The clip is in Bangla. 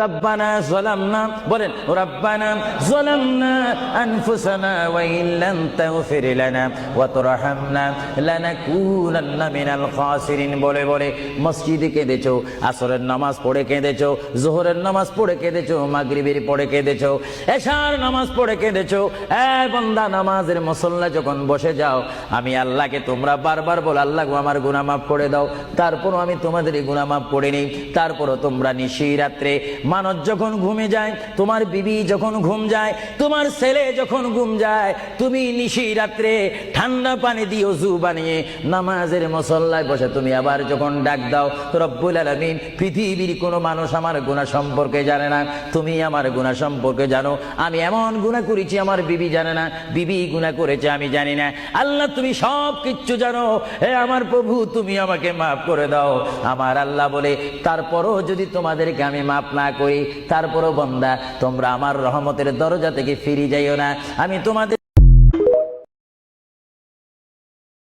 রব্বানা যালামনা বলেন রব্বানা যালামনা আনফুসানা ওয়া ইল্লাম তাগফির লানা ওয়া তুরহামনা লানাকুনান্না মিনাল খাসিরিন বলে বলে মসজিদে কেঁদেছো, আসরের নামাজ পড়ে কেঁদেছো, যোহরের নামাজ পড়ে কেঁদেছো, মাগরিবের পড়ে কেঁদেছো, এশার নামাজ পড়ে কেঁদেছো। এ বান্দা, নামাজের মুসল্লা যখন বসে যাও, আমি আল্লাহকে তোমরা বারবার বল, আল্লাহ গো আমার গুনাহ মাফ করে দাও। তারপরও আমি তোমাদের এই গুনাহ মাফ করে নেই। তারপরও তোমরা নিশি রাত্রে, মানুষ যখন ঘুমে যায়, তোমার বিবি যখন ঘুম যায়, তোমার ছেলে যখন ঘুম যায়, তুমি নিশি রাত্রে ঠান্ডা পানি দিয়ে ওযু বানিয়ে নামাজের মুসল্লায় বসে তুমি আবার যখন ডাক দাও, রব্বুল আলামিন, পৃথিবীর কোনো মানুষ আমার গুনাহ সম্পর্কে জানে না, তুমি আমার গুনাহ সম্পর্কে জানো। আমি এমন গুনাহ করেছি আমার বিবি জানে না, বিবি গুনাহ করেছে আমি জানি না। আল্লাহ তুমি সব কিচ্ছু জানো। হে আমার প্রভু, তুমি আমাকে মাফ করে দাও। আমার আল্লাহ বলে, তারপরও যদি তোমাদেরকে আমি মাফ না করি, তারপরও বান্দা তোমরা আমার রহমতের দরজা থেকে ফিরে যাইও না। আমি তোমাদের